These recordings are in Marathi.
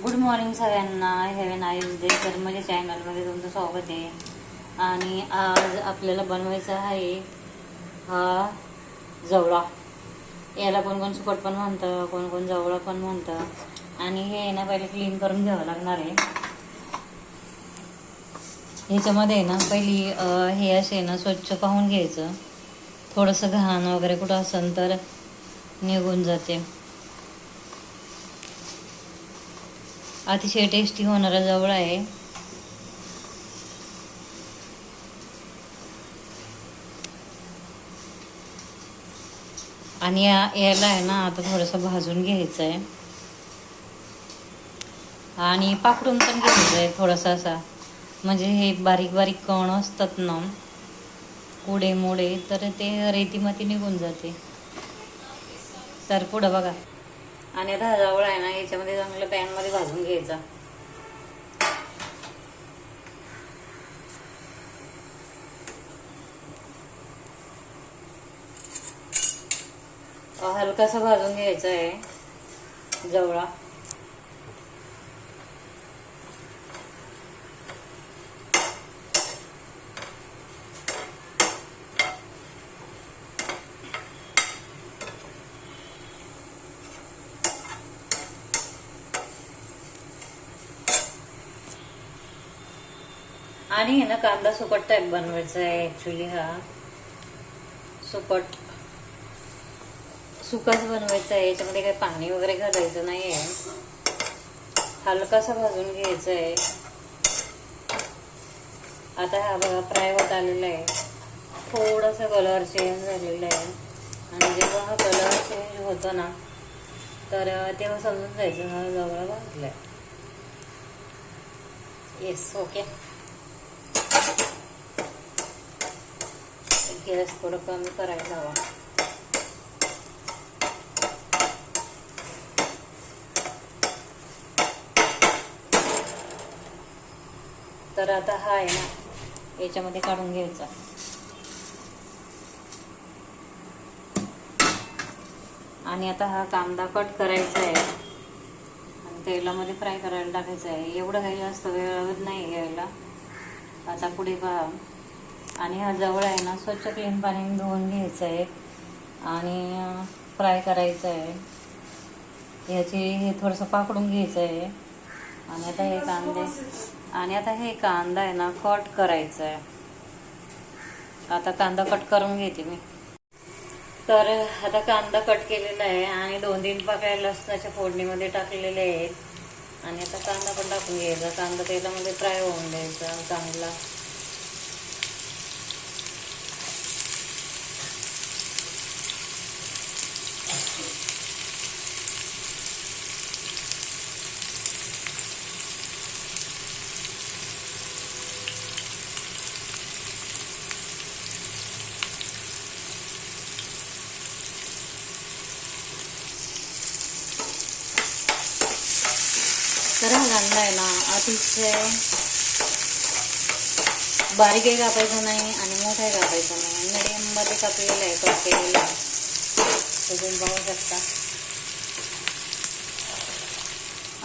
गुड मॉर्निंग सगळ्यांना. Have a nice day. तर माझ्या चॅनलमध्ये तुमचं स्वागत आहे. आणि आज आपल्याला बनवायचा आहे हा जवळा. याला कोण कोण सुकट पण म्हणतं, कोण कोण जवळा पण म्हणतं. आणि हे ना पहिले क्लीन करून घ्यावं लागणार आहे. ह्याच्यामध्ये ना पहिली हे असे ना स्वच्छ पाहून घ्यायचं. थोडंसं घाण वगैरे कुठं असेल तर निघून जाते. अतिशय टेस्टी होणारा जवळा आहे. आणि याला आहे ना आता थोडंसं भाजून घ्यायचं आहे आणि पाकडून पण घ्यायचं आहे थोडंसं असा, म्हणजे हे बारीक बारीक कण असतात ना कुडे मोडे, तर ते रेतीमध्ये निघून जाते. तर पुढं बघा. आणि आता जवळ आहे ना याच्यामध्ये चांगलं पॅनमध्ये भाजून घ्यायचा. हलकासा भाजून घ्यायचा आहे जवळा. आणि हे ना कांदा सुकट टाईप बनवायचा आहे ॲक्च्युली. हा सुकट सुकाच बनवायचा आहे. याच्यामध्ये काही पाणी वगैरे घालायचं नाही आहे. हलकासा भाजून घ्यायचा आहे. आता हा बघा फ्राय होत आलेला आहे. थोडासा कलर चेंज झालेला आहे. आणि जेव्हा हा कलर चेंज होतो ना तर तेव्हा समजून जायचं हा जवळ भाजला आहे. Yes, okay. गॅस थोडं कमी करायला हवा. तर आता हा आहे ना याच्यामध्ये काढून घ्यायचा. आणि आता हा कांदा कट करायचा आहे आणि तेलामध्ये फ्राय करायला टाकायचं आहे. एवढं काही जास्त वेळ लागत नाही घ्यायला. आता पुढे पहा. आणि हा जवळ आहे ना स्वच्छ क्लीन पाण्याने धुवून घ्यायचं आहे आणि फ्राय करायचं आहे. हे थोडंसं पाकडून घ्यायचं आहे. आणि आता हे कांदा आहे ना कट करायचा आहे. आता कांदा कट करून घेते मी. तर आता कांदा कट केलेला आहे आणि 2-3 पाकळ्या लसणाच्या फोडणीमध्ये टाकलेले आहेत. आणि आता कांदा पण टाकून घ्यायचा. कांदा तेलामध्ये फ्राय होऊन द्यायचा चांगला. तर हा कांदा आहे ना अतिशय बारीकही कापायचा नाही आणि मोठाही कापायचा नाही. मिडियममध्ये कापलेला आहे, कट केलेला आहे. तुम्ही पाहू शकता.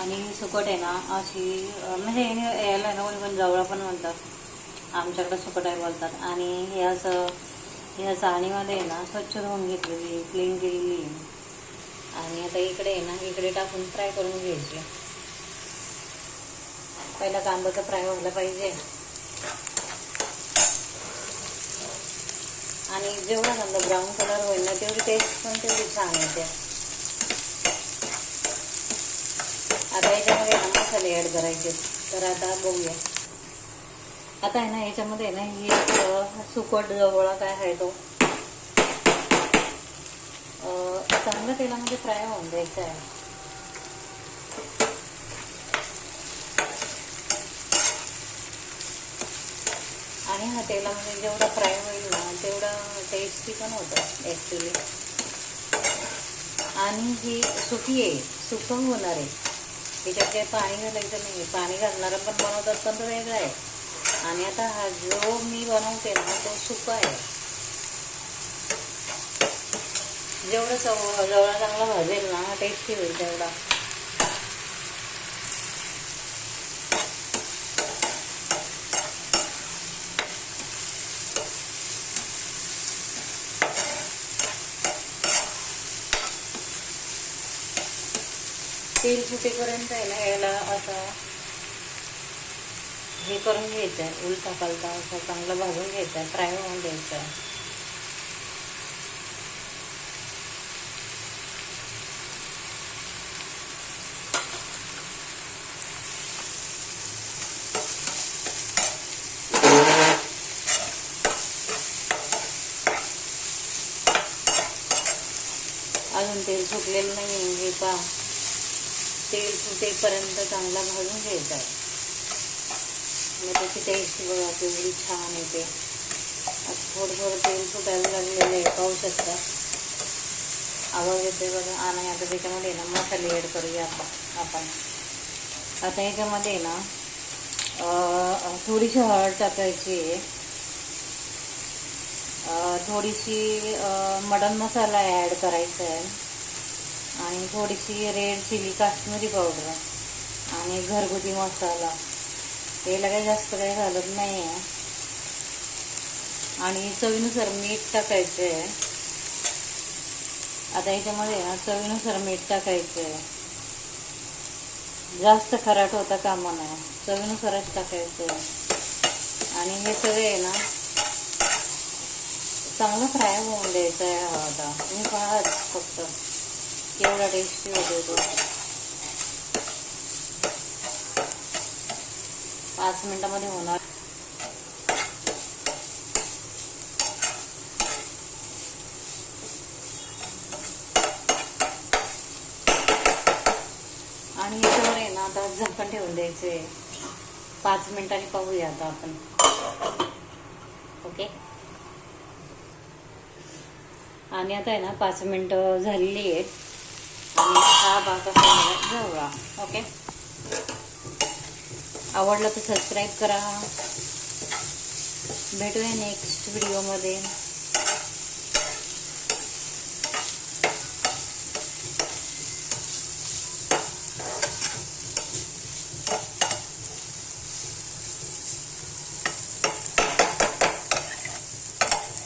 आणि सुकट आहे ना अशी, म्हणजे याला ना कोणी पण जवळा पण म्हणतात, आमच्याकडे सुकट आहे बोलतात. आणि हे असं ह्या चाळणीमध्ये आहे ना स्वच्छ धुवून घेतलेली, क्लीन केलेली. आणि आता इकडे आहे ना इकडे टाकून फ्राय करून घ्यायची. पहिला कांदा फ्राय व्हायला पाहिजे. आणि जेवढा कांदा ब्राऊन कलर होईल ना तेवढी टेस्ट पण तेवढी छान येते. आता याच्यामध्ये ना मसाले ॲड करायचे. तर आता बघूया. आता आहे ना याच्यामध्ये ना हे सुकट जवळा काय आहे तो चांगला तेलामध्ये फ्राय होऊन द्यायचा आहे. आणि हा तेलामध्ये जेवढा फ्राय होईल ना तेवढं टेस्टी पण होतं ॲक्च्युली. आणि ही सुकी आहे, सुकं होणार आहे. त्याच्यात काही पाणी घालायचं नाही. पाणी घालणारं पण बनवतात पण तो वेगळा आहे. आणि आता हा जो मी बनवते ना तो सुका आहे. जेवढं जवळा चांगला भाजेल ना टेस्टी होईल तेवढा. तेल सुटेपर्यंत आहे ना याला आता हे करून घ्यायचं आहे, उलटा पालटा असं चांगलं भाजून घ्यायचं आहे, फ्राय होऊन द्यायचं आहे. अजून तेल सुटलेलं नाही, हे पहा तेल सुटेपर्यंत चांगला भाजून घ्यायचा आहे. मग त्याची टेस्ट बघा केवढी छान येते. आता थोडं थोडं तेल सुटायला लागलेलं आहे, पाहू शकता, आवाज येते बघा. आणि आता त्याच्यामध्ये ना मसाले ॲड करूया आपण. आता याच्यामध्ये ना थोडीशी हळद टाकायची आहे, थोडीशी मटन मसाला ॲड करायचा आहे, आणि थोडीशी रेड चिली काश्मीरी पावडर आणि घरगुती मसाला. याला काही जास्त काही घालत नाही आहे. आणि चवीनुसार मीठ टाकायचं आहे. आता याच्यामध्ये ना चवीनुसार मीठ टाकायचं आहे, जास्त खराट होता कामा नये, चवीनुसारच टाकायचं आहे. आणि हे सगळे ना चांगलं फ्राय होऊन द्यायचं आहे. आता तुम्ही पहाच फक्त केवढा टेस्टी होतो तो. 5 मिनिटामध्ये होणार. आणि याच्यावर आहे ना आता झाकण ठेवून द्यायचे 5 मिनिटांनी. पाहूया आता आपण. ओके. आणि आता आहे ना 5 मिनिटं झालेली आहेत आणि हा भात असा जवळा. ओके. आवडलं तर सबस्क्राईब करा. भेटूया नेक्स्ट व्हिडिओमध्ये.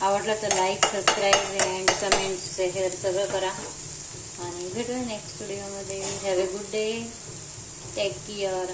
आवडलं तर like, subscribe and comments share सगळं करा. आणि भेटूया नेक्स्ट व्हिडिओमध्ये. Have a good day. Take care.